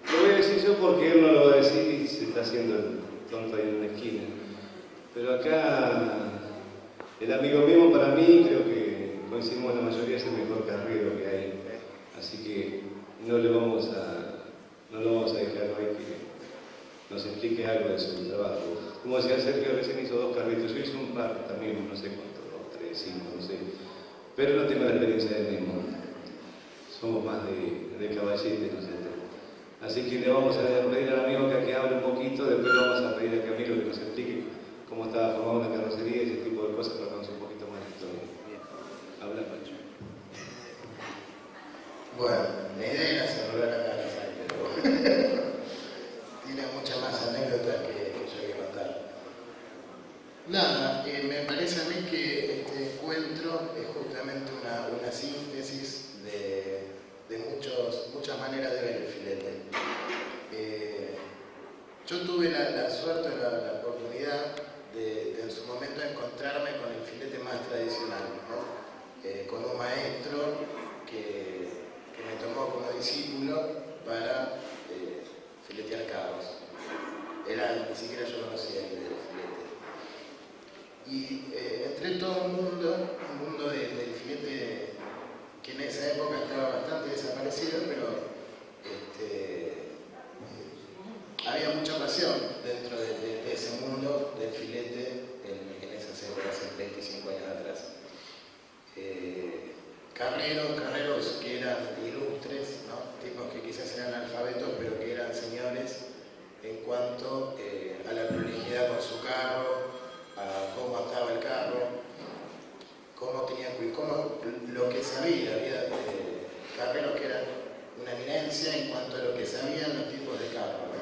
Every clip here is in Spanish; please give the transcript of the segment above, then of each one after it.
Lo voy a decir yo porque él no lo va a decir y se está haciendo el tonto ahí en una esquina. Pero acá, el amigo mismo para mí, creo que coincidimos la mayoría, es el mejor carrero que hay. Así que no lo vamos a dejar hoy que nos explique algo de su trabajo. Como decía Sergio, recién hizo 2 carritos, yo hice un par también, no sé cuánto, 2, 3, 5, no sé. Pero no tengo la experiencia del mismo. Somos más de caballetes nosotros. Así que le vamos a pedir al amigo que hable un poquito, después le vamos a pedir a Camilo que nos explique cómo estaba formada una carrocería y ese tipo de cosas para conocer un poquito más la historia. Habla, Pancho. Bueno, la idea era saludar a Carlos, pero tiene muchas más anécdotas que yo hay que contar. Nada, me parece a mí que este encuentro es justamente una síntesis de muchas maneras de ver el filete. Yo tuve la suerte, la oportunidad de en su momento encontrarme con el filete más tradicional, ¿no? Con un maestro que me tomó como discípulo para filetear cabos. Ni siquiera yo conocía el filete. Y entré en todo un mundo del filete que en esa época estaba bastante desaparecido, pero había mucha pasión dentro de ese mundo del filete en esas épocas, hace 25 años atrás. Carreros que eran ilustres, ¿no? Tipos que quizás eran analfabetos, pero que eran señores en cuanto a la prolijidad con su carro, a cómo estaba el carro, lo que sabía. Había carreros que eran una eminencia en cuanto a lo que sabían los tipos de carro, ¿no?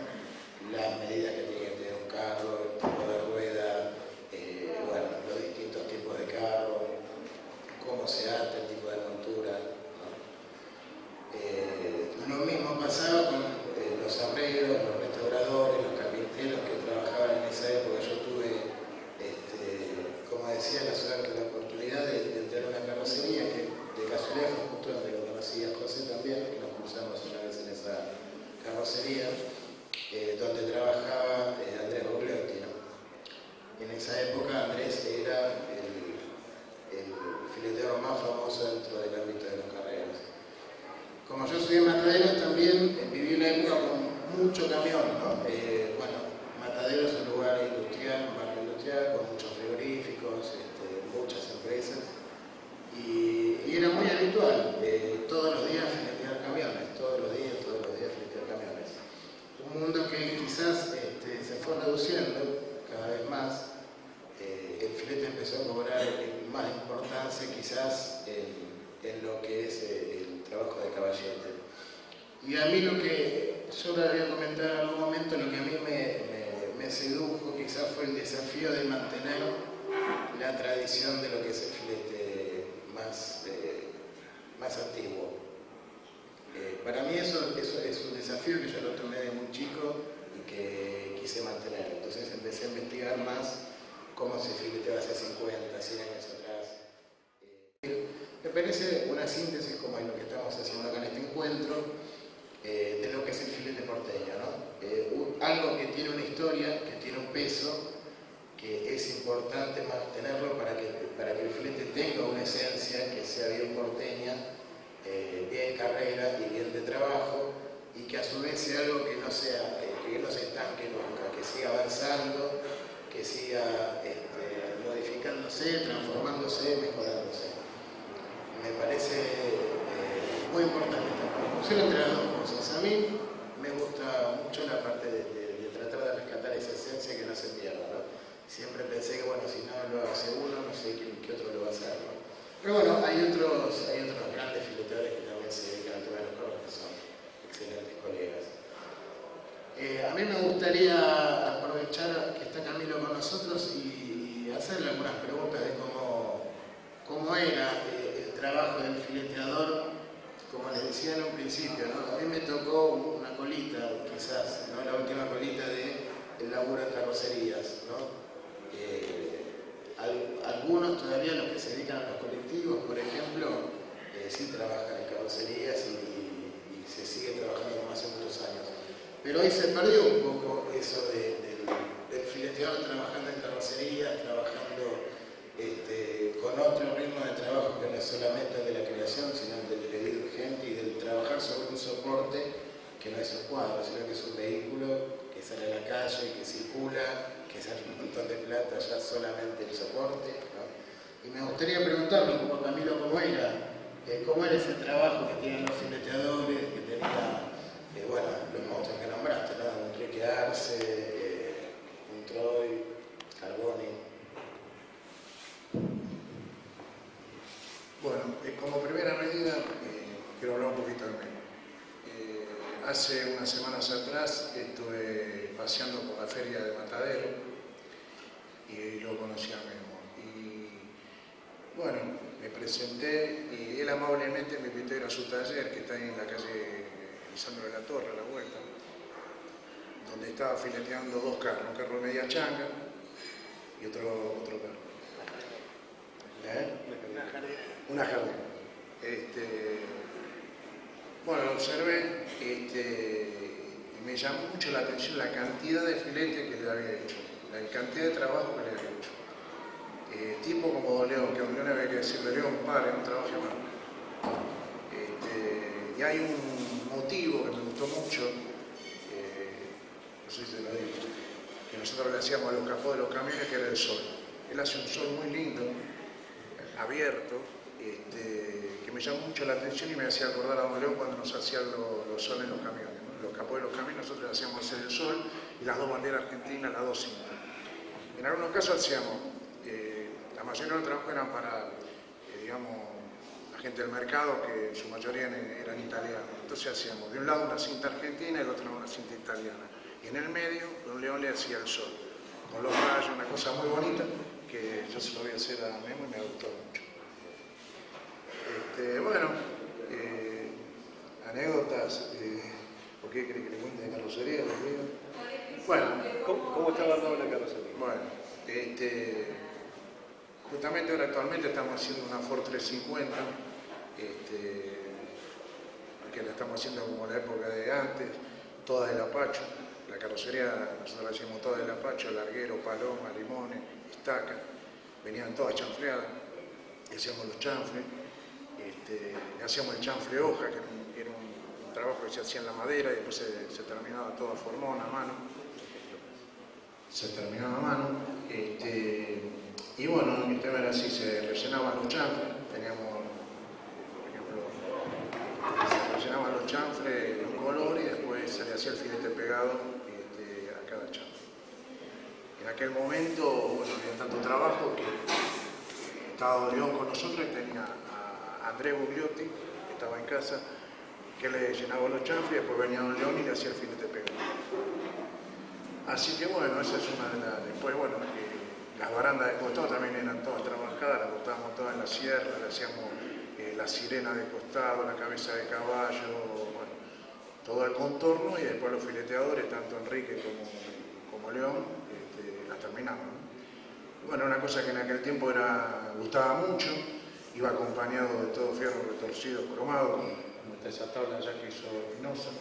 Las medidas que tiene que tener un carro, el tipo de rueda, bueno, los distintos tipos de carro, cómo se ata, el tipo de montura, ¿no? Lo mismo pasaba con los arreglos, los restauradores, los carpinteros que trabajaban en esa época. Yo tuve, como decía, la suerte, la oportunidad de entrar a una carrocería que de casualidad fue justo donde lo conocí a José también, que nos cruzamos una vez en esa carrocería, donde trabajaba Andrés Bugliotti, ¿no? En esa época Andrés era el filetero más famoso dentro del ámbito de los carreros. Como yo soy matadero, también viví una época con mucho camión, ¿no? Bueno, Matadero es un lugar industrial, un barrio industrial, con muchos frigoríficos, muchas empresas, y era muy habitual, todos los días filetear camiones, todos los días filetear camiones. Un mundo que quizás se fue reduciendo cada vez más. El filete empezó a cobrar más importancia quizás en lo que es el trabajo de caballete. Y a mí lo que yo le voy a comentar en algún momento, lo que a mí me sedujo quizás fue el desafío de mantener la tradición de lo que es el filete más antiguo. Para mí eso es un desafío que yo lo tomé de muy chico y que quise mantener. Entonces empecé a investigar más cómo se fileteaba hace 50, 100 años atrás. Me parece una síntesis como en lo que estamos haciendo acá en este encuentro, de lo que es el filete porteño, ¿no? Algo que tiene una historia, que tiene un peso, que es importante mantenerlo para que el filete tenga una esencia, que sea bien porteña, bien carrera y bien de trabajo, y que a su vez sea algo que no se estanque nunca, que siga avanzando, que siga modificándose, transformándose, mejorándose. Me parece muy importante esta conclusión entre las dos cosas. A mí me gusta mucho la parte de tratar de rescatar esa esencia que no se pierda, ¿no? Siempre pensé que, bueno, si no lo hace uno, no sé qué otro lo va a hacer, ¿no? Pero bueno, hay otros grandes fileteadores que también se dedican al tema de los carros, que son excelentes colegas. A mí me gustaría aprovechar que está Camilo con nosotros y hacerle algunas preguntas de cómo era el trabajo del fileteador, como les decía en un principio, ¿no? A mí me tocó una colita, quizás, ¿no? La última colita del laburo en carrocerías, ¿no? Algunos todavía, los que se dedican a los colectivos, por ejemplo, sí trabajan en carrocerías y se sigue trabajando Pero hoy se perdió un poco eso del fileteador trabajando en carrocerías, trabajando con otro ritmo de trabajo que no es solamente el de la creación, sino el del pedido urgente y del trabajar sobre un soporte que no es un cuadro, sino que es un vehículo que sale a la calle, que circula, que sale un montón de plata ya solamente el soporte, ¿no? Y me gustaría preguntarle un poco a Camilo cómo era ese trabajo que tenían los fileteadores, que tenía, bueno, los monstruos que nombraste, ¿no? Enrique Arce, un Troy, Carboni. Bueno, como primera medida, quiero hablar un poquito de mí. Hace unas semanas atrás estuve paseando por la feria de Matadero y lo conocí a Memo. Y bueno, me presenté y él amablemente me invitó a ir a su taller, que está ahí en la calle Lisandro de la Torre, a la vuelta, donde estaba fileteando dos carros, un carro de media changa y otro carro. Una jardina. Bueno, lo observé y me llamó mucho la atención la cantidad de filete que le había hecho, la cantidad de trabajo que le había hecho. Tipo como Don León, que Don León había que decirle: León, pare, no trabaje más. Y hay un motivo que me gustó mucho, no sé si se lo digo, que nosotros le hacíamos a los capós de los camiones, que era el sol. Él hace un sol muy lindo, abierto, que me llamó mucho la atención y me hacía acordar a Don León cuando nos hacían los soles en los camiones, ¿no? Los capós de los camiones, nosotros le hacíamos hacer el sol y las dos banderas argentinas, las dos cintas. En algunos casos hacíamos, la mayoría de los trabajos eran para, digamos, la gente del mercado, que en su mayoría eran italianos. Entonces hacíamos de un lado una cinta argentina y del otro una cinta italiana. Y en el medio, Don León le hacía el sol, con los rayos, una cosa muy bonita, que yo se lo voy a hacer a Memo y me gustó mucho. Bueno, anécdotas, ¿por qué cree que le cuente de carrocería? Bueno, ¿Cómo estaba armada la carrocería? Bueno, justamente ahora actualmente estamos haciendo una Ford 350, que la estamos haciendo como la época de antes, toda del Apacho. La carrocería nosotros la hacíamos toda del Apacho, larguero, paloma, limones, estaca, venían todas chanfleadas, hacíamos los chanfles, hacíamos el chanfle hoja, que era un trabajo que se hacía en la madera y después se terminaba todo a formón, a mano. Se terminaba a mano. Y bueno, el tema era así: se rellenaban los chanfles, teníamos, por ejemplo, se rellenaban los chanfles de un color y después se le hacía el filete pegado a cada chanfle. En aquel momento, bueno, había tanto trabajo que estaba Don León con nosotros y tenía a Andrés Bugliotti, que estaba en casa, que le llenaba los chanfles y después venía Don León y le hacía el filete pegado. Así que bueno, esa es una de las... Después, bueno, las barandas de costado también eran todas trabajadas, las cortábamos todas en la sierra, le hacíamos la sirena de costado, la cabeza de caballo, bueno, todo el contorno, y después los fileteadores, tanto Enrique como León, las terminaban, ¿no? Bueno, una cosa que en aquel tiempo gustaba mucho, iba acompañado de todo fierro retorcido, cromado, como esa tabla ya que hizo Espinosa.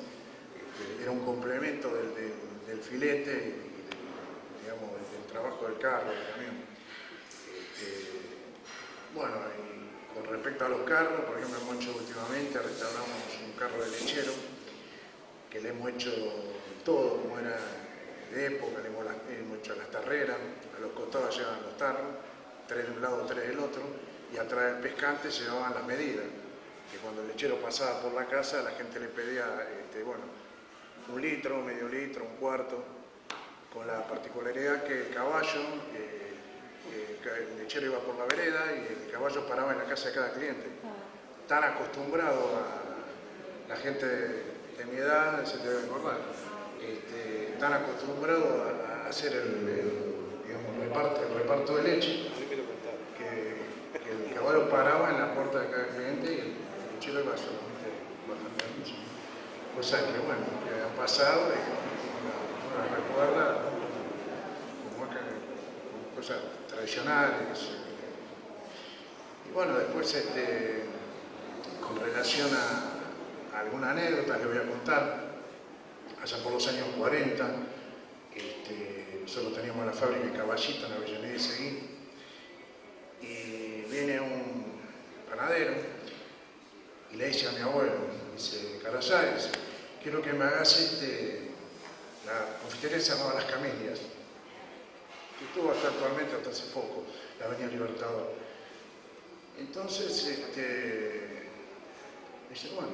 Era un complemento del filete y digamos, del trabajo del carro, del camión. Bueno, y con respecto a los carros, por ejemplo, hemos hecho últimamente, restauramos un carro de lechero, que le hemos hecho todo, como era de época, le hemos hecho las tarreras, a los costados llevaban los tarros, 3 de un lado, 3 del otro, y atrás del pescante se llevaban las medidas, que cuando el lechero pasaba por la casa, la gente le pedía, bueno, 1 litro, medio litro, 1/4, con la particularidad que el caballo, el lechero iba por la vereda y el caballo paraba en la casa de cada cliente. Tan acostumbrado a la gente de mi edad, se te debe acordar, tan acostumbrado a hacer digamos, el reparto de leche, que el caballo paraba en la puerta de cada cliente y el lechero iba solamente bajando la leche. Cosas que, bueno, que han pasado y uno las recuerda como cosas tradicionales. Y bueno, después, con relación a alguna anécdota que voy a contar, allá por los años 40, nosotros teníamos la fábrica de Caballito en Avellaneda y Seguí, y viene un panadero y le dice a mi abuelo, dice, Carayá, dice, quiero que me hagas la confitería se llamaba Las Camelias, que estuvo hasta actualmente, hasta hace poco, la Avenida Libertador. Entonces, dice, bueno,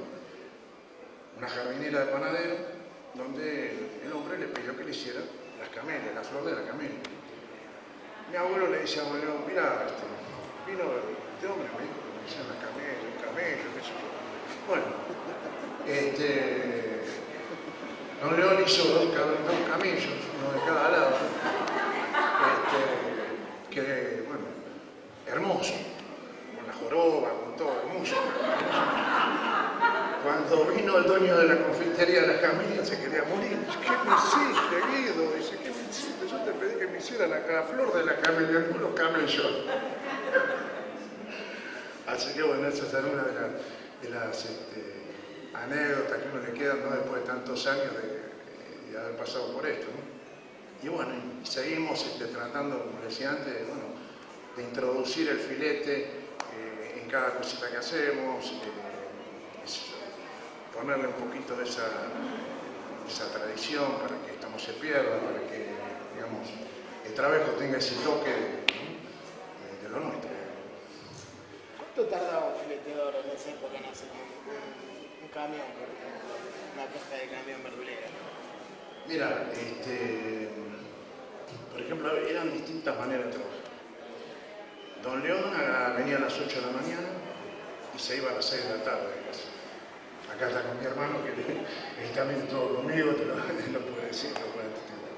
una jardinera de panadero, donde el hombre le pidió que le hiciera las camelias, la flor de la camelia. Mi abuelo le dice a abuelo, mira, vino este hombre, me dijo que me hicieran las camelias, un camello, qué sé yo. Bueno, don León hizo dos camellos, uno de cada lado, que, bueno, hermoso, con la joroba, con todo, hermoso. Cuando vino el dueño de la confitería de las camelias se quería morir. ¿Qué me hiciste, Guido? Dice, ¿qué me hiciste? Yo te pedí que me hicieran la flor de la camelia, no los camellos. Así que bueno, esa es una de las anécdotas que uno le quedan, ¿no? Después de tantos años de haber pasado por esto, ¿no? Y bueno, y seguimos tratando, como decía antes, bueno, de introducir el filete en cada cosita que hacemos, ponerle un poquito de esa tradición para que esto no se pierda, para que, digamos, el trabajo tenga ese toque de lo nuestro. ¿Cuánto tardaba un fileteador en esa época en hacer un camión, una caja de camión verdulera? Mira, por ejemplo, eran distintas maneras de trabajar. Don León venía a las 8 de la mañana y se iba a las 6 de la tarde de casa. Acá está con mi hermano, que él también todo conmigo, te lo puede decir, lo puede entender.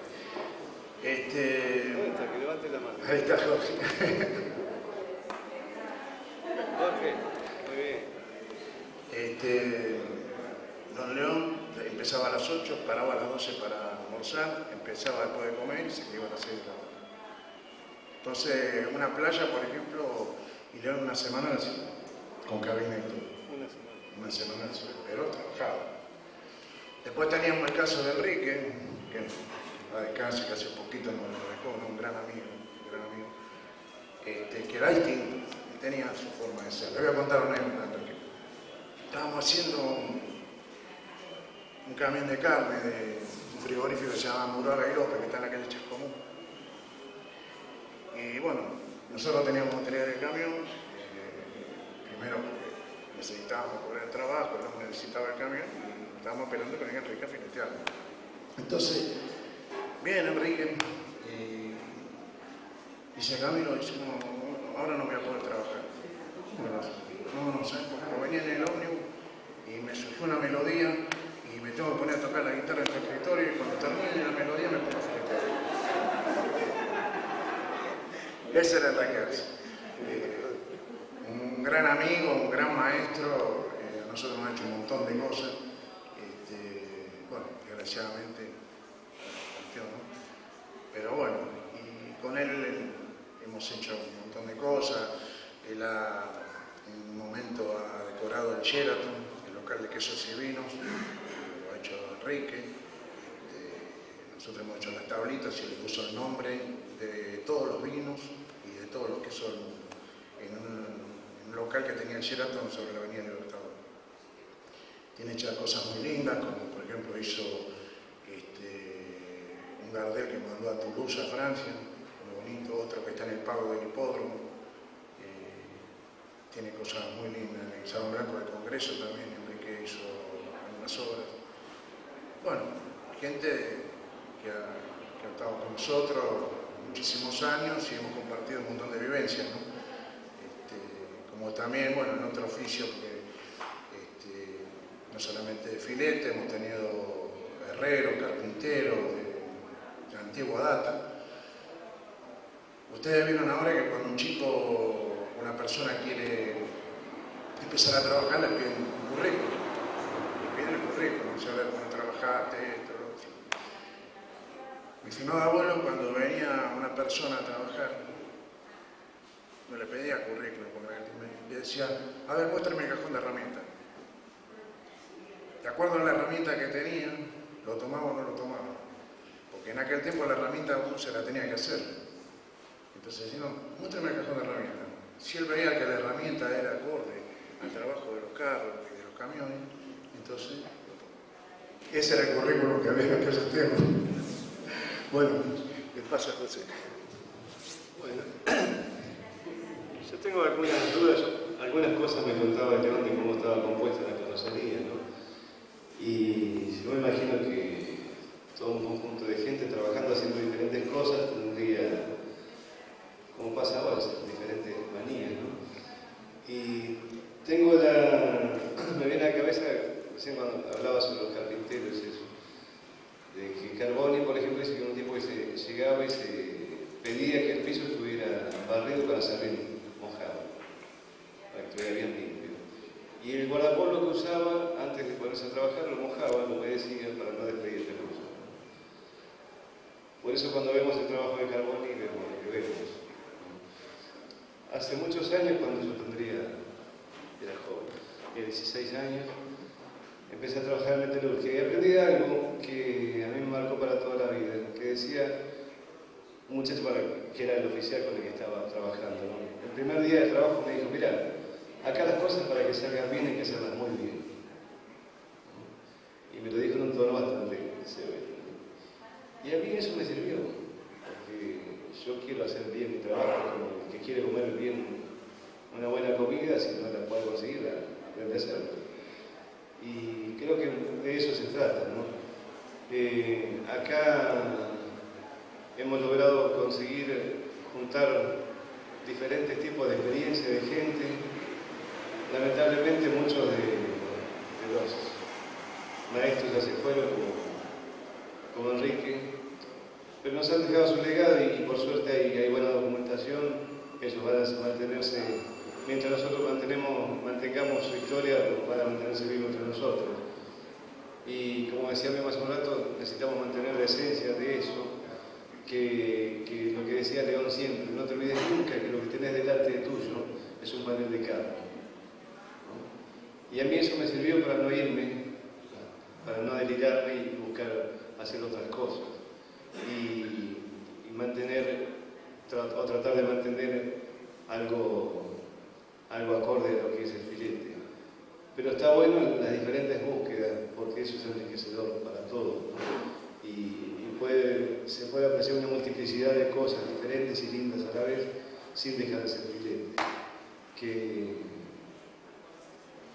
¿Dónde está? Que levante la mano. Ahí está Jorge. Jorge, muy bien. Don León empezaba a las 8, paraba a las 12 para almorzar, empezaba después de comer y se iba a las 6 de la tarde. Entonces, una playa, por ejemplo, y León una semana así, con cabina y todo. Una semana así, pero trabajaba. Después teníamos el caso de Enrique, que va de casa, que hace poquito nos lo dejó, ¿no? un gran amigo, que era distinto, y tenía su forma de ser. Le voy a contar una anécdota, Enrique. Estábamos haciendo un camión de carne de un frigorífico que se llama Muraga y López, que está en la calle Chascomún. Y bueno, nosotros teníamos material del camión, primero porque necesitábamos cobrar el trabajo, el hombre necesitaba el camión y estábamos esperando que venga Enrique a filetear. Entonces, viene Enrique y dice, Camilo, dice, no, ahora no voy a poder trabajar. No, ¿sabes por qué? Venía en el ómnibus y me surgió una melodía y me tengo que poner a tocar la guitarra en el escritorio y cuando termine la melodía me pongo a filetear. Ese era Enrique Arce. Un gran amigo, un gran maestro, nosotros hemos hecho un montón de cosas, bueno, desgraciadamente partió, ¿no? Pero bueno, y con él hemos hecho un montón de cosas. Él en un momento ha decorado el Sheraton, el local de quesos y vinos, lo ha hecho Enrique. Nosotros hemos hecho las tablitas y le puso el nombre de todos los vinos y de todos los quesos en un local que tenía el Sheraton sobre la Avenida Libertador. Tiene hechas cosas muy lindas, como por ejemplo hizo un Gardel que mandó a Toulouse, a Francia, muy bonito, otro que está en el pago del hipódromo. Tiene cosas muy lindas. En el Salón Blanco del Congreso también, Enrique hizo algunas obras. Bueno, gente que ha estado con nosotros muchísimos años y hemos compartido un montón de vivencias, ¿no? Como también, bueno, en otro oficio, no solamente de filete, hemos tenido herreros, carpinteros, de antigua data. Ustedes vieron ahora que cuando un chico, una persona quiere empezar a trabajar, le piden un currículum. Le piden el currículum, saber cómo trabajaste, esto, lo otro. Mi finado abuelo, cuando venía una persona a trabajar, no le pedía currículum, le decía, a ver, muéstrame el cajón de herramientas. De acuerdo a la herramienta que tenía, ¿Lo tomaba o no lo tomaba? Porque en aquel tiempo la herramienta uno se la tenía que hacer. Entonces decían, muéstrame el cajón de herramientas. Si él veía que la herramienta era acorde al trabajo de los carros y de los camiones, entonces lo tomaba. Ese era el currículum que había en aquellos tiempos. Bueno, ¿qué pasa, José? Bueno, yo tengo algunas dudas, algunas cosas me contaba León de cómo estaba compuesta la carrocería, ¿no? Y yo me imagino que todo un conjunto de gente trabajando haciendo diferentes cosas tendría, como pasa ahora, diferentes manías, ¿no? Y tengo me viene a la cabeza, recién cuando hablaba sobre los carpinteros, eso, de que Carboni, por ejemplo, dice que un tipo que se llegaba y se pedía que el piso estuviera barrido para salir mojado, para que estuviera bien limpio. Y el guardapolvo que usaba, antes de ponerse a trabajar, lo mojaba, lo humedecía para no despedir pelusa. Por eso cuando vemos el trabajo de Carboni, vemos lo que vemos. Hace muchos años, cuando yo era joven, tenía 16 años, empecé a trabajar en metalurgia y aprendí algo que a mí me marcó para toda la vida, que decía un muchacho que era el oficial con el que estaba trabajando, ¿no? El primer día de trabajo me dijo, mirá, acá las cosas para que salgan bien hay que hacerlas muy bien. Y me lo dijo en un tono bastante severo. Y a mí eso me sirvió, porque yo quiero hacer bien mi trabajo, como el que quiere comer bien una buena comida, si no la puede conseguir, aprende a hacerlo. Y creo que de eso se trata, ¿no? Acá hemos logrado conseguir juntar diferentes tipos de experiencia de gente. Lamentablemente muchos de los maestros ya se fueron, como Enrique, pero nos han dejado su legado y por suerte hay buena documentación. Ellos van a mantenerse, mientras nosotros mantengamos su historia, van a mantenerse vivos entre nosotros. Y como decía Memo hace un rato, necesitamos mantener la esencia de eso, que lo que decía León siempre, no te olvides nunca que lo que tenés delante de tuyo es un panel de carne. Y a mí eso me sirvió para no irme, para no delirarme y buscar hacer otras cosas. Y mantener, o tratar de mantener algo acorde a lo que es el filete. Pero está bueno las diferentes búsquedas, porque eso es enriquecedor para todos, ¿no? Y se puede apreciar una multiplicidad de cosas diferentes y lindas a la vez, sin dejar de ser filete.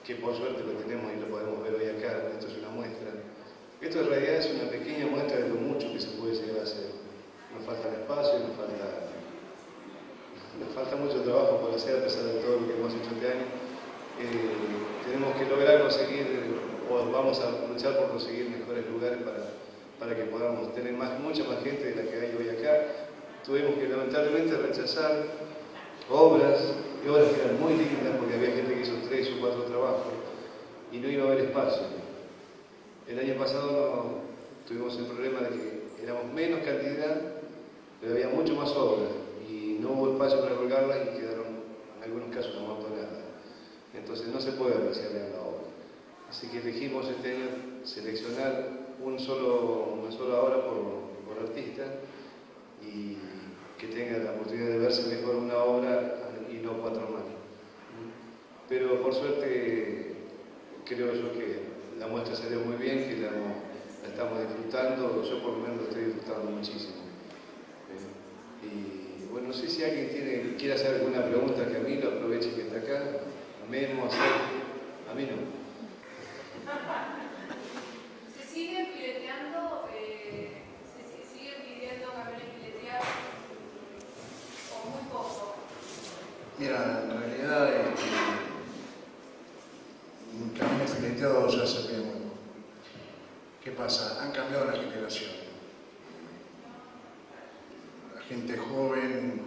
Que por suerte lo tenemos y lo podemos ver hoy acá. Esto es una muestra. Esto en realidad es una pequeña muestra de lo mucho que se puede llegar a hacer. Nos falta el espacio, nos falta mucho trabajo por hacer a pesar de todo lo que hemos hecho este año. Tenemos que lograr conseguir, o vamos a luchar por conseguir mejores lugares para que podamos tener mucha más gente de la que hay hoy acá. Tuvimos que lamentablemente rechazar obras que eran muy lindas porque había gente que hizo 3 o 4 trabajos y no iba a haber espacio. El año pasado tuvimos el problema de que éramos menos cantidad, pero había mucho más obras y no hubo espacio para colgarlas y quedaron en algunos casos amontonadas. Entonces no se puede apreciar bien la obra. Así que elegimos este año seleccionar una sola obra por artista y que tenga la oportunidad de verse mejor una obra y no 4 más. Pero por suerte creo yo que la muestra salió muy bien, que la estamos disfrutando, yo por lo menos lo estoy disfrutando muchísimo. Y bueno, no sé si alguien quiere hacer alguna pregunta a Camilo, aproveche que está acá. A Memo, a mí no. ¿Se siguen fileteando? ¿Se siguen pidiendo camiones fileteados? ¿O muy poco? Mira, en realidad camiones fileteados ya se pide muy poco. ¿Qué pasa? Han cambiado las generaciones. La gente joven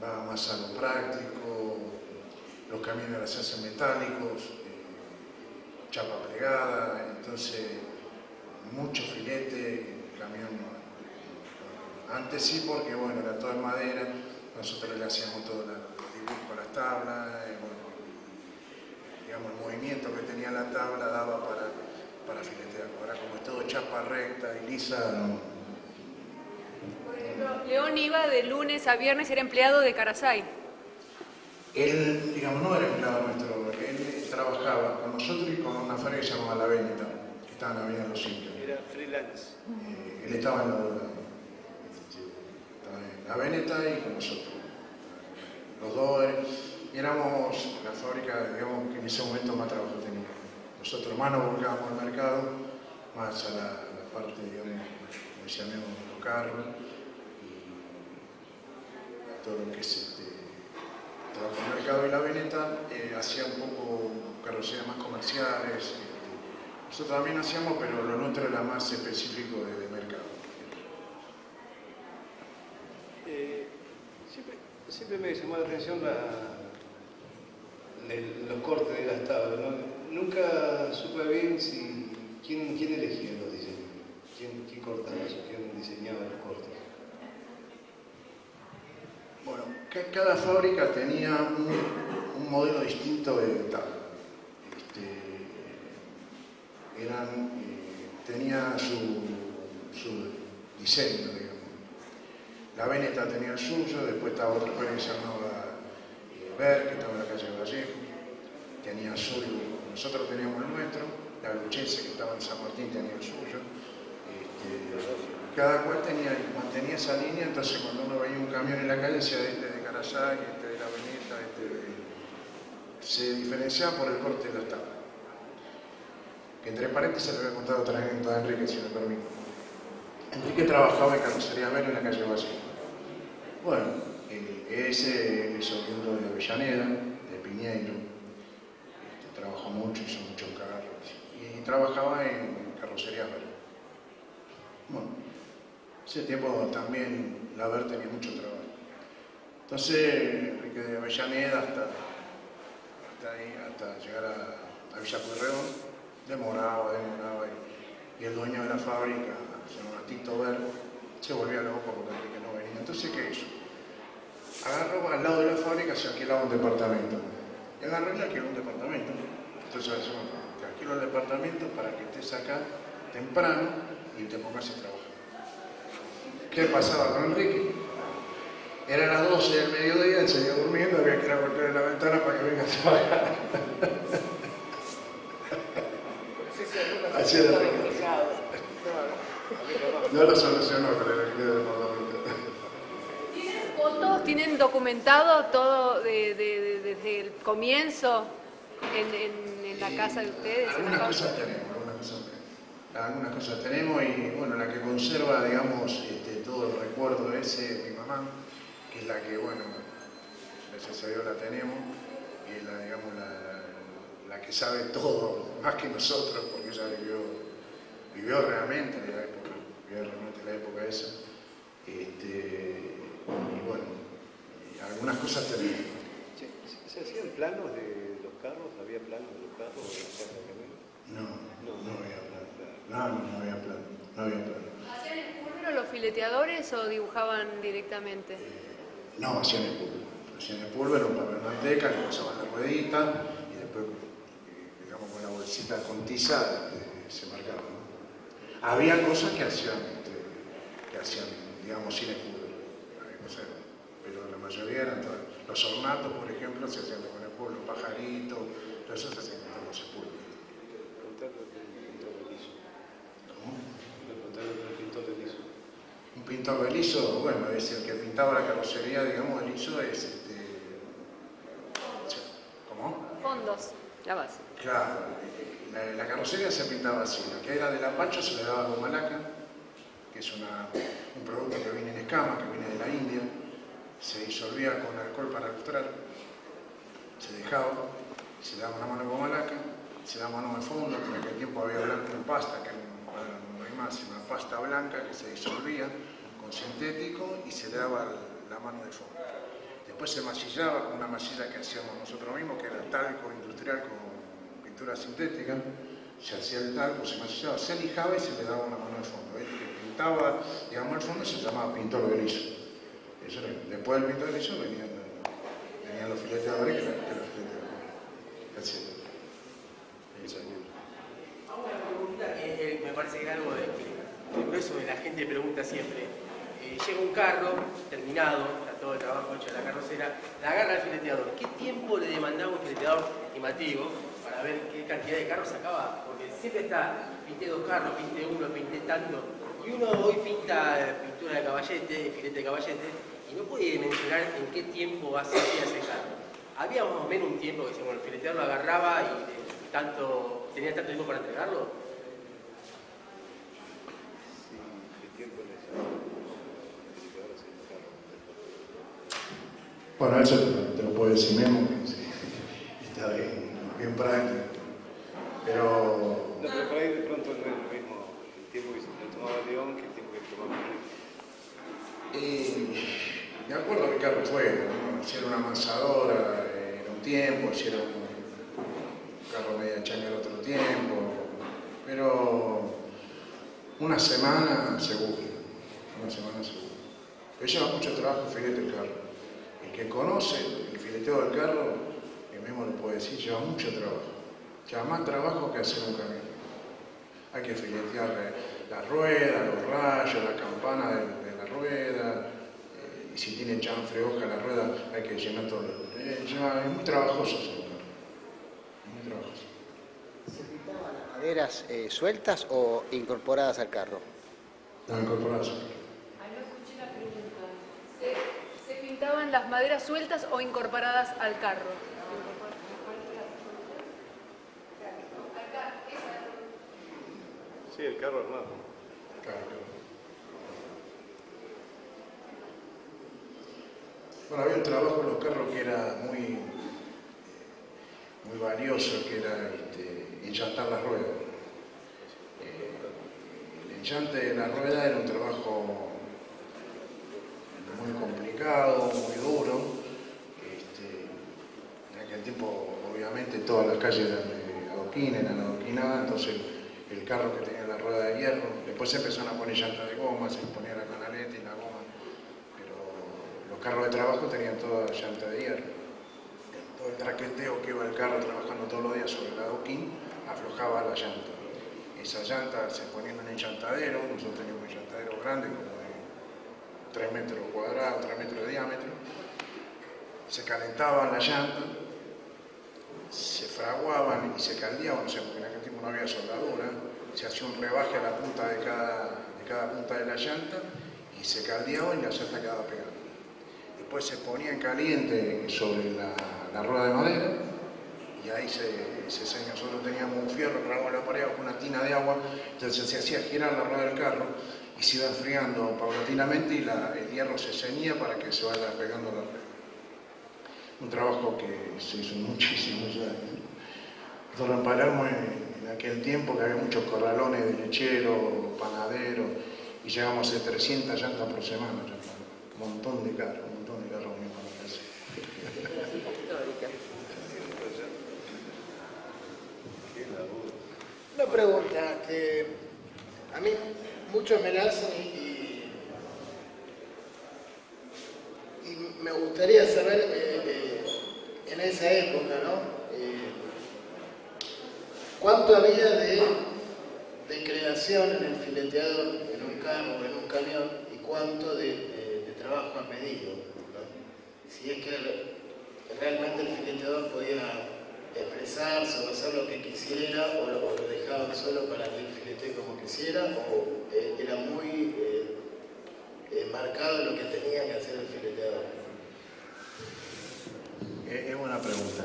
va más a lo práctico, los camiones ahora se hacen metálicos, chapa plegada, entonces mucho filete, camión no. Antes sí, porque bueno, era todo en madera, nosotros le hacíamos todo el dibujo a las tablas, bueno, digamos el movimiento que tenía la tabla daba para filetear. chapa recta y lisa, no. Por ejemplo, León iba de lunes a viernes y era empleado de Carasay. Él, digamos, no era empleado nuestro, él trabajaba con nosotros y con una fábrica que se llamaba La Veneta, que estaba en la Avenida Los Indios. Era freelance. Él estaba en La Veneta y con nosotros. Los dos éramos la fábrica, digamos, que en ese momento más trabajo tenía. Nosotros más nos volcábamos al mercado, más a la parte, digamos, como decíamos, los carros y a todo lo que es trabajo en el mercado. Y La Veneta hacía un poco carrocerías más comerciales. Nosotros también hacíamos, pero lo nuestro era más específico de mercado. Siempre me llamó la atención los cortes de las tablas, ¿no? Nunca supe bien quién elegía los diseños, quién cortaba eso, quién diseñaba los cortes. Bueno, cada fábrica tenía un modelo distinto de tabla. Tenía su diseño, digamos. La Veneta tenía el suyo, después estaba otra fábrica que se llamaba Ver, que estaba en la calle Vallejo, tenía el suyo, nosotros teníamos el nuestro, la Luchese, que estaba en San Martín, tenía el suyo. Cada cual mantenía esa línea, entonces cuando uno veía un camión en la calle decía este de Carasay, este de La Veneta, se diferenciaba por el corte de las tablas. Que entre paréntesis le voy a contar otra anécdota a Enrique, si me permite. Enrique trabajaba en carrocería Ver en la calle Vallejo. Bueno, ese es oriundo de Avellaneda, de Piñeiro. Trabajó mucho, hizo muchos carros. Y trabajaba en carrocería Ver. Bueno, ese tiempo también la Ver tenía mucho trabajo. Entonces, Enrique de Avellaneda hasta llegar a Villa Pueyrredón, demoraba. Y el dueño de la fábrica, se llamaba Tito Ver, se volvía loco porque Enrique no venía. Entonces, ¿qué hizo? Agarró al lado de la fábrica, se alquilaba un departamento. Y agarró y le alquiló un departamento. Entonces, te alquilo el departamento para que estés acá temprano y te pongas a trabajar. ¿Qué pasaba con Enrique? Eran las 12 del mediodía, él seguía durmiendo, había que ir a golpear la ventana para que venga a trabajar. Así era Enrique. No lo solucionó con el alquiler del departamento. ¿Tienen fotos? ¿Tienen documentado todo desde el comienzo en la casa de ustedes? Algunas cosas tenemos y bueno, la que conserva, digamos, todo el recuerdo ese, mi mamá, que es la que, bueno, gracias a Dios la tenemos, y es la, digamos, la que sabe todo, más que nosotros, porque ella vivió realmente la época esa, y bueno, algunas cosas tenemos. ¿Se hacían planos de los carros? ¿Había planos de los carros o de las casas de camiones? No había plano. No había plano. ¿Hacían el pulver los fileteadores o dibujaban directamente? No, hacían el pulver, un papel manteca, le pasaban la ruedita y después, digamos, con la bolsita con tiza se marcaba, ¿no? Había cosas que hacían, digamos, sin el pulver, pero la mayoría eran todas. Los ornatos, por ejemplo, se hacían con el pulver, los pajaritos, todo eso se hacían con el pulver. Un pintor de liso, bueno, es el que pintaba la carrocería, digamos, el liso es ¿cómo? Fondos, la base. Claro, la carrocería se pintaba así, la que era del apacho se le daba goma laca, que es un producto que viene en escama, que viene de la India, se disolvía con alcohol para lustrar, se dejaba, se le daba una mano de goma laca, se daba mano de fondo, que en aquel tiempo había blanco en pasta, que no hay más, una pasta blanca que se disolvía con sintético y se le daba la mano de fondo. Después se masillaba con una masilla que hacíamos nosotros mismos, que era talco industrial con pintura sintética. Se hacía el talco, se masillaba, se lijaba y se le daba una mano de fondo. El que pintaba, digamos, el fondo se llamaba pintor de liso. Después del pintor de liso venían los fileteadores que los fileteadores. Una pregunta que me parece que era algo de eso la gente pregunta siempre. Llega un carro terminado, está todo el trabajo hecho en la carrocera, la agarra el fileteador. ¿Qué tiempo le demandaba un fileteador estimativo para ver qué cantidad de carros sacaba? Porque siempre está, pinté 2 carros, pinté uno, pinté tanto. Y uno hoy pinta pintura de caballete, filete de caballete, y no puede mencionar en qué tiempo hacía ese carro. Había más o menos un tiempo que el fileteador lo agarraba y tenía tanto tiempo para entregarlo. Bueno, eso te lo puedo decir Memo, que sí, está bien práctico. Pero... No, pero por ahí de pronto no es lo mismo el tiempo que se tomaba León que el tiempo que tomaba Enrique. De acuerdo a qué carro fue, ¿no? Si era una amansadora en un tiempo, si era un carro media changa en otro tiempo, pero una semana seguro, Pero lleva mucho trabajo el filete del carro. El que conoce el fileteo del carro, que mismo lo puede decir, lleva mucho trabajo. Lleva más trabajo que hacer un camión. Hay que filetear la rueda, los rayos, la campana de la rueda, y si tiene chanfre, hoja la rueda, hay que llenar todo. Es muy trabajoso ese carro. Es muy trabajoso. ¿Se pintaban las maderas sueltas o incorporadas al carro? No, incorporadas al carro. No escuché la pregunta. ¿Se pintaban las maderas sueltas o incorporadas al carro? Sí, el carro armado. Claro. Bueno, había un trabajo en los carros que era muy valioso, que era enchantar las ruedas. El enchante de la rueda era un trabajo muy complicado, muy duro. En aquel tiempo, obviamente, todas las calles eran eran adoquinadas, entonces el carro que tenía la rueda de hierro, después se empezaron a poner llantas de goma, se ponía la canaleta y la goma, pero los carros de trabajo tenían toda llanta de hierro. Todo el traqueteo que iba el carro trabajando todos los días sobre el adoquín aflojaba la llanta. Esa llanta se ponía en un enchantadero, nosotros teníamos un enchantadero grande, como de 3 metros cuadrados, 3 metros de diámetro. Se calentaban las llantas, se fraguaban y se caldeaban, o sea, porque en aquel tiempo no había soldadura, se hacía un rebaje a la punta de cada punta de la llanta y se caldeaban y la llanta quedaba pegada. Después se ponía en caliente sobre la rueda de madera y ahí se ceñía. Nosotros teníamos un fierro clavado en la pared con una tina de agua, entonces se hacía girar la rueda del carro y se iba enfriando paulatinamente y el hierro se ceñía para que se vaya pegando la rueda. Un trabajo que se hizo muchísimos años. Nosotros en Palermo, en aquel tiempo, que había muchos corralones de lechero, panadero, y llegamos a hacer 300 llantas por semana. Un montón de carros veníamos a la casa. Una pregunta que a mí muchos me la hacen y me gustaría saber en esa época, ¿no? ¿Cuánto había de creación en el fileteador, en un carro, en un camión, y cuánto de trabajo a medida, ¿no? Si es que realmente el fileteador podía expresarse o hacer lo que quisiera, o lo dejaban solo para que el filetee como quisiera, o era muy marcado lo que tenía que hacer el fileteador. Es buena pregunta.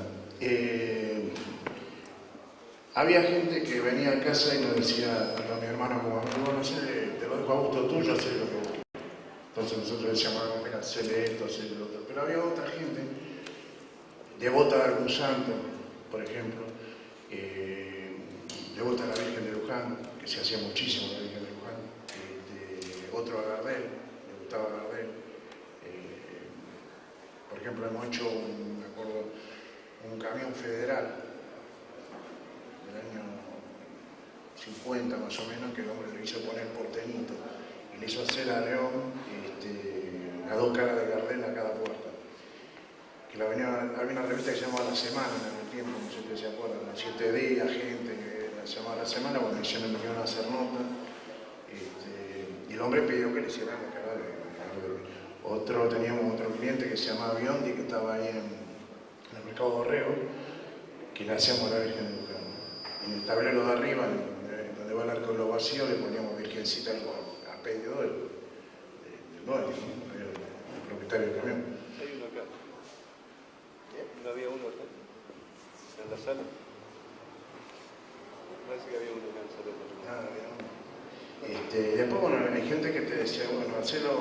Había gente que venía a casa y nos decía a mi hermano, como amigo, no sé, te lo dejo a gusto tuyo, hacé lo que vos quieras. Entonces nosotros decíamos, mira, hacele esto, hacele lo otro. Pero había otra gente, devota de algún santo, por ejemplo, devota a la Virgen de Luján, que se hacía muchísimo la Virgen de Luján, otro a Gardel, le gustaba Gardel. Por ejemplo, hemos hecho, me acuerdo, un camión federal del año 50 más o menos, que el hombre le hizo poner porteñito y le hizo hacer a León a 2 caras de Gardel a cada puerta. Que había una revista que se llamaba La Semana en el tiempo, no sé si se acuerdan, 7 días, gente, que la semana, bueno, hicieron, vinieron a hacer nota, Y el hombre pidió que le hicieran la cara de... Teníamos otro cliente que se llamaba Biondi, que estaba ahí en el Mercado Borrego, que le hacíamos la Virgen de Luján. En el tablero de arriba, donde va el arco de los vacíos, le poníamos Virgencita a pedido del dueño, el propietario del camión. Hay uno acá. ¿No había uno acá? ¿En la sala? Parece que había uno acá en la sala. Después, bueno, hay gente que te decía, bueno, Marcelo,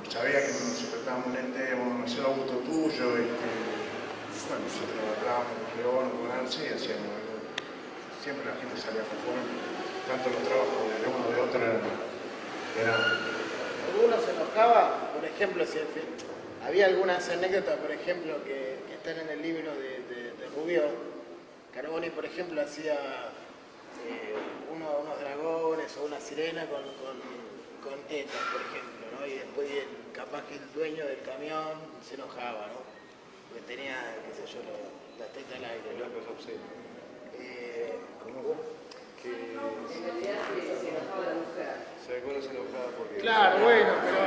sabía que nosotros estábamos en el tema, Marcelo, gusto tuyo, bueno, nosotros hablábamos con León, con Arce, y hacíamos algo. Siempre la gente salía conforme, tanto los trabajos de uno de otro eran... Algunos se enojaba, por ejemplo, si había algunas anécdotas, por ejemplo, que están en el libro de Rubio. Carboni, por ejemplo, hacía unos dragones o una sirena con tetas, por ejemplo, ¿no? Y después capaz que el dueño del camión se enojaba, ¿no? Porque tenía, qué sé yo, las tetas al aire, ¿no? ¿Cómo? Que se enojaba la mujer. Si alguno se enojaba porque... Claro, bueno, pero...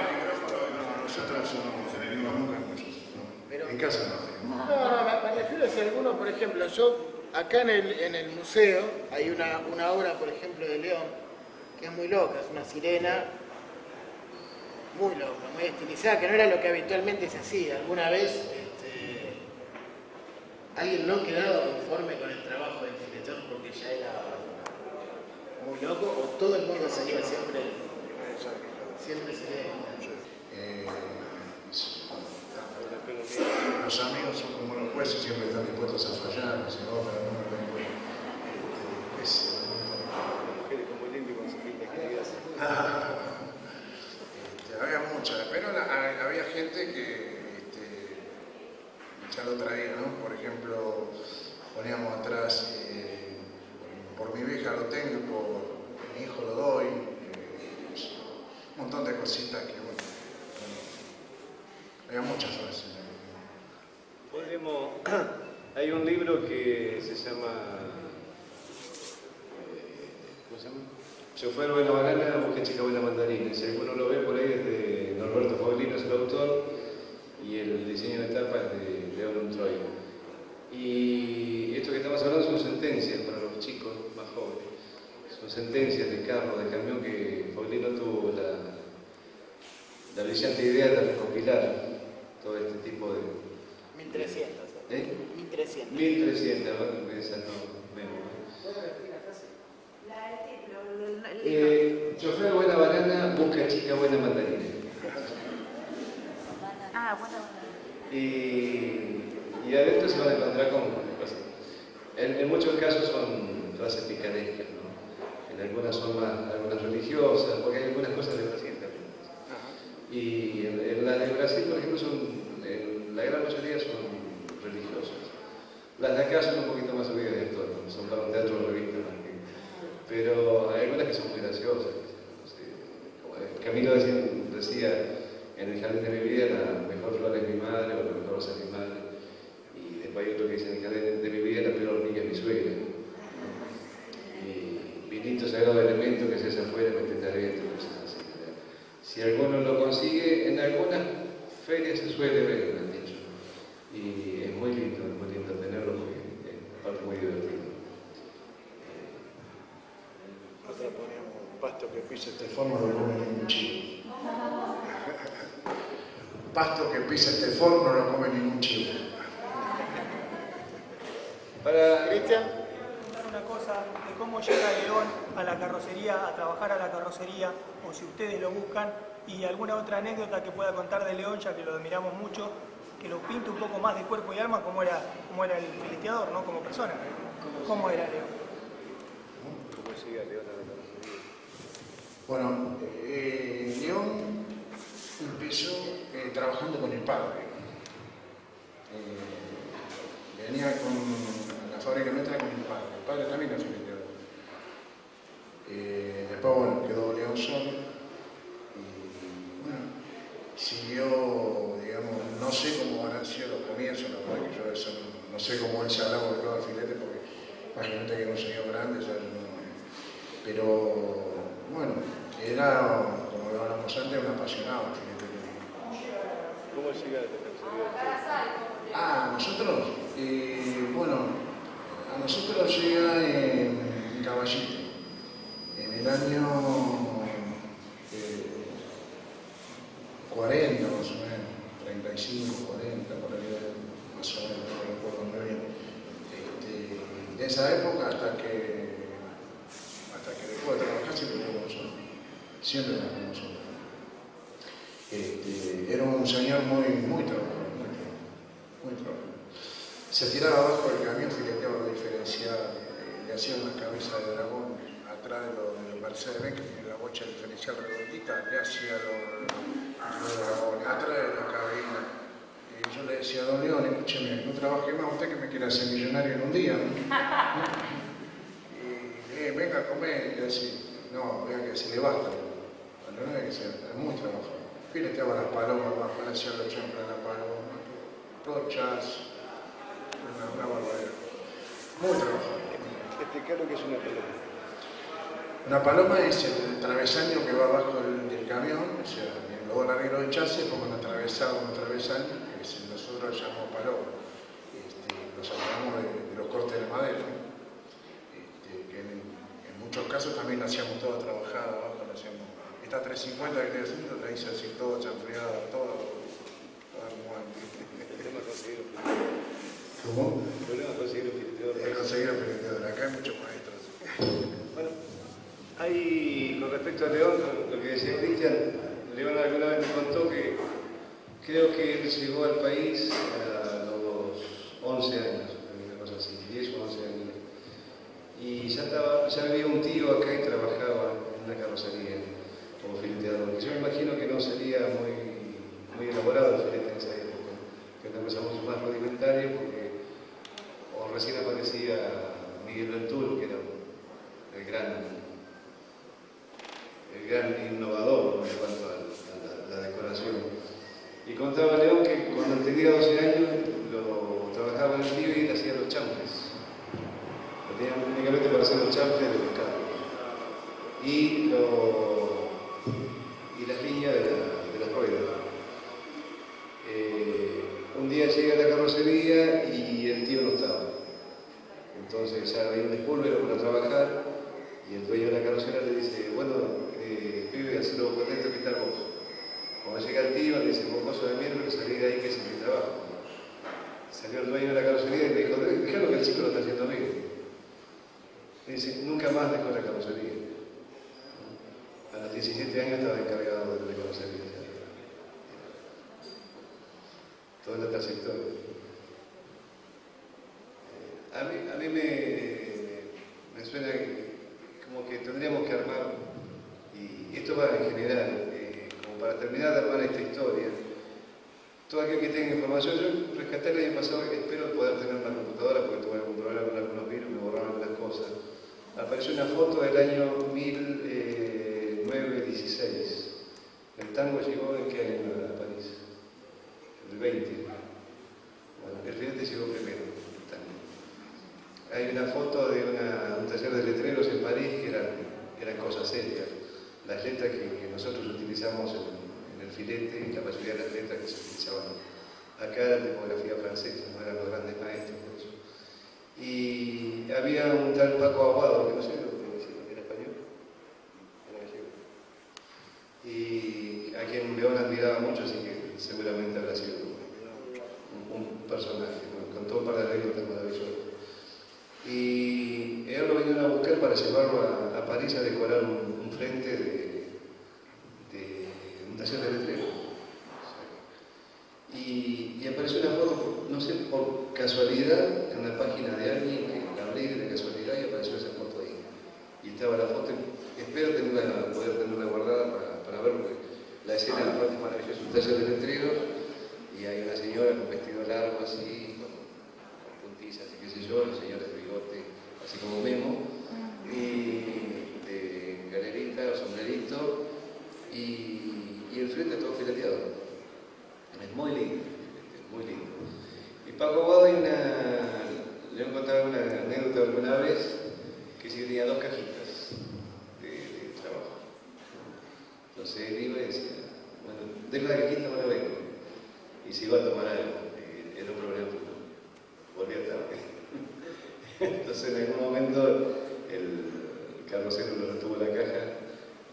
No, nosotros no tenemos nunca con eso, no. En casa no. No, me refiero a si alguno, por ejemplo, yo acá en el museo hay una obra, por ejemplo, de León, que es muy loca, es una sirena muy loca, muy estilizada, que no era lo que habitualmente se hacía. Alguna vez alguien no quedaba conforme con el trabajo del filetón porque ya era muy loco, o todo el mundo se iba siempre se le... Los amigos son como los jueces, siempre están dispuestos a fallar, no sé, no, pero no me tengo Como limpio con su pinta que había muchas, pero había gente que ya lo traía, ¿no? Por ejemplo, poníamos atrás, por mi vieja lo tengo, por mi hijo lo doy, un montón de cositas que, bueno, había muchas frases. Hay un libro que se llama... ¿Cómo se llama? Chofer Buena Banana, Busca Chica Buena Mandarina. Si alguno lo ve por ahí es de Norberto Foglino, es el autor, y el diseño de tapa es de León Troy. Y esto que estamos hablando son sentencias para los chicos más jóvenes. Son sentencias de carro, de camión, que Foglino tuvo la brillante idea de recopilar todo este tipo de... 1300. ¿Eh? 1300. 1300, ¿no? Esa no memo. Chofer Buena Banana, Busca Chica Buena Mandarina. Buena. Y adentro se van a encontrar con cosas. En muchos casos son frases picarescas, ¿no? En algunas son más, algunas religiosas, porque hay algunas cosas de Brasil también. Y en las de Brasil, por ejemplo, la gran mayoría son religiosas. Las de acá son un poquito más subidas de tono, son para un teatro de revista más que... Pero hay algunas que son muy graciosas. No sé, como Camilo decía, en el jardín de mi vida la mejor flor es mi madre o la mejor rosa es mi madre. Y después hay otro que dice, en el jardín de mi vida la peor hormiga es mi suegra. Y vinito sagrado de elemento que se hace afuera, metete adentro, cosas así. Si alguno lo consigue, en algunas ferias se suele ver, me han dicho. Y es muy lindo tenerlo porque es aparte muy divertido. Nosotros poníamos pasto que pisa este forno no lo come ningún chivo. Pasto que pisa este forno no lo come ningún chivo. Para Cristian. Una cosa de cómo llega León a la carrocería, a trabajar a la carrocería, o si ustedes lo buscan, y alguna otra anécdota que pueda contar de León, ya que lo admiramos mucho, que lo pinte un poco más de cuerpo y alma, como era el fileteador, ¿no? Como persona. ¿Cómo era León? ¿Cómo llega León a la carrocería? Bueno, León empezó trabajando con el padre. Venía con la fábrica nuestra con el padre también era fileteador. Después, bueno, quedó León solo y, bueno, siguió, digamos, no sé cómo han sido los comienzos, la verdad que yo eso no sé cómo él se habrá volcado al filete porque imagínate que era un señor grande, ya no, pero bueno, Era, como lo hablamos antes, un apasionado. ¿Cómo llegaste a carrocería? Ah, nosotros, bueno, a nosotros llega en Caballito, en el año 40 más o menos, 35, 40, por ahí más o menos, no recuerdo muy bien. De esa época hasta que después de trabajar siempre estuvo con nosotros, siempre estuvo con nosotros. Era un señor muy trabajador, muy trabajador. Se tiraba abajo del camión, fileteaba la diferencial, le hacía una cabeza de dragón atrás de los Mercedes-Benz, que tiene la bocha diferencial redondita, le hacía los dragones atrás de la cabina. Y yo le decía a don León, escúcheme, no trabaje más usted que me quiere hacer millonario en un día, ¿no? Y venga a comer, y le decía, no, vea que se le basta. Cuando no es que sea, es muy trabajador. Fileteaba las palomas abajo, le hacía los champos a la paloma, brochas, una barbaridad. Muy trabajador. Explicar lo que es una paloma. Una paloma es el travesaño que va abajo del camión, o sea, luego el arreglo de chasis, como un atravesado, un travesaño, que nosotros lo llamamos paloma. Lo sacamos de los cortes de madera, que en muchos casos también hacíamos toda trabajada abajo, lo hacíamos. Esta 350 que estoy haciendo, la hice así todo chanfreada, todo como antes. El tema es conseguir un ¿Cómo? El problema es conseguir un fileteador. Conseguir el fileteador. Acá hay muchos maestros. Bueno, ahí con respecto a León, lo que decía Cristian, León alguna vez me contó que creo que él llegó al país a los 11 años, una cosa así, 10 o 11 años. Y ya había un tío acá y trabajaba en una carrocería como fileteador. Yo me imagino que no sería muy elaborado el filete en esa época, que era una cosa mucho más rudimentaria, porque o recién aparecía Miguel Venturo, que era el gran innovador en cuanto a la decoración. Y contaba León que cuando tenía 12 años lo trabajaba en el río y él hacía los chanfles. Lo tenían únicamente para hacer los chanfles de pescado. Y las líneas de las ruedas. Un día llega a la carrocería y el tío no estaba. Entonces ya había un espúlvero para trabajar y el dueño de la carrocera le dice, bueno, pibe, hacelo con esto que está vos. Cuando llega el tío, le dice, mocoso de miércoles, salí de ahí que es mi trabajo. Salió el dueño de la carrocería y le dijo, déjalo que el chico lo está haciendo bien. Le dice, nunca más dejó la carrocería. A los 17 años estaba encargado de la carrocería. Toda la trayectoria. A mí me suena como que tendríamos que armar, y esto va en general, como para terminar de armar esta historia, todo aquel que tenga información, yo rescaté el año pasado, espero poder tener una computadora porque tuve algún problema con algunos virus, me borraron algunas cosas. Apareció una foto del año 1916. El tango llegó en qué año a París? El 20. Bueno, el filete llegó primero, el tango. Hay una foto de un taller de letreros en París que eran cosas serias. Las letras que nosotros utilizamos en el filete y la mayoría de las letras que se utilizaban acá era tipografía francesa, no eran los grandes maestros por eso. Y había un tal Paco Aguado, que no sé lo que decir, ¿era español? Era gallego. Y a quien León admiraba mucho, así que seguramente habrá sido un personaje, ¿no? Contó un par de anécdotas maravillosas. Y ellos lo vinieron a buscar para llevarlo a París a decorar un frente de un taller de letrero. Y apareció una foto, no sé, por casualidad, en una página de alguien que la abrí de casualidad y apareció esa foto ahí. Y estaba la foto, espero poder tenerla guardada para ver, porque la escena de la parte maravillosa, un taller de letreros, y hay una señora con vestido largo así, con puntizas y qué sé yo, los señores de bigote, así como Memo, y de galerita o sombrerito, y el frente todo fileteado. Es muy lindo, muy lindo. Y Paco Aguado le he contado una anécdota alguna vez que sí tenía 2 cajitas de trabajo. dejo la cajita, ahora vengo. Y se iba a tomar algo. Era un problema, volvía tarde. Entonces en algún momento el carrocero lo retuvo la caja.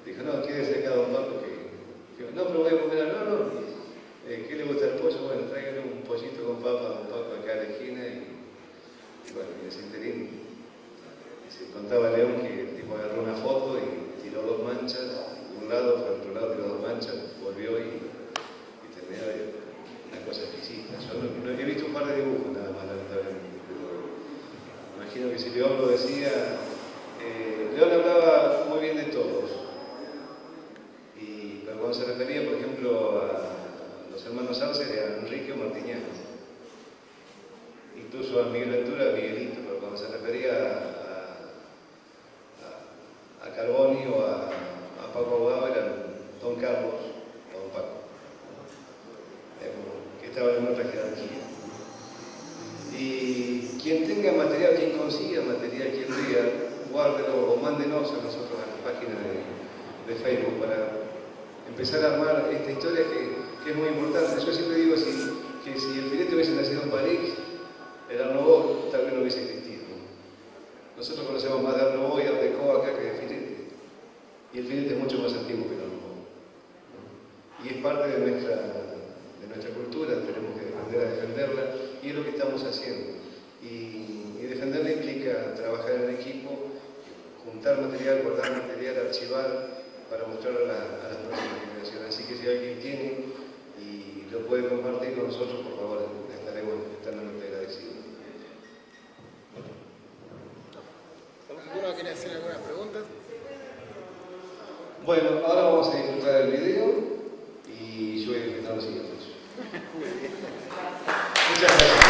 Dijo, no, quédese acá, don Paco, que no, pero voy a comer algo. No, no. ¿Qué le gusta el pollo? Bueno, tráigale un pollito con papa, don Paco, acá a la esquina. Y bueno, en ese interín se contaba León que el tipo agarró una foto y tiró 2 manchas, de un lado, por el otro lado tiró 2 manchas, volvió y terminó una cosa exquisita. Yo no he visto un par de dibujos nada más, lamentablemente, pero imagino que si León lo decía, León hablaba muy bien de todos. Pero cuando se refería, por ejemplo, a los hermanos Arce, era Enrique o Martiñán. Incluso a Miguel Ventura, Miguelito, pero cuando se refería a Carboni o a Paco Abogado eran Don Carlos o Don Paco, que estaban en otra jerarquía. Y quien tenga material, quien consiga material, quien diga, guárdelo o mándenos a nosotros a la página de Facebook para empezar a armar esta historia que es muy importante. Yo siempre digo que si el filete hubiese nacido en París, el Art Nouveau tal vez no hubiese existido. Nosotros conocemos más de Art Nouveau y Art Deco acá que de filete. Y el filete es mucho más antiguo que el Art Nouveau. Y es parte de nuestra cultura, tenemos que aprender a defenderla y es lo que estamos haciendo. Y defenderla implica trabajar en equipo, juntar material, guardar material, archivar para mostrarlo a las próximas generaciones. Así que si alguien tiene y lo puede compartir con nosotros, por favor, estaremos eternamente agradecidos. ¿Alguno quiere hacer alguna pregunta? Bueno, ahora vamos a disfrutar del video y yo voy a disfrutar los siguientes. Muchas gracias.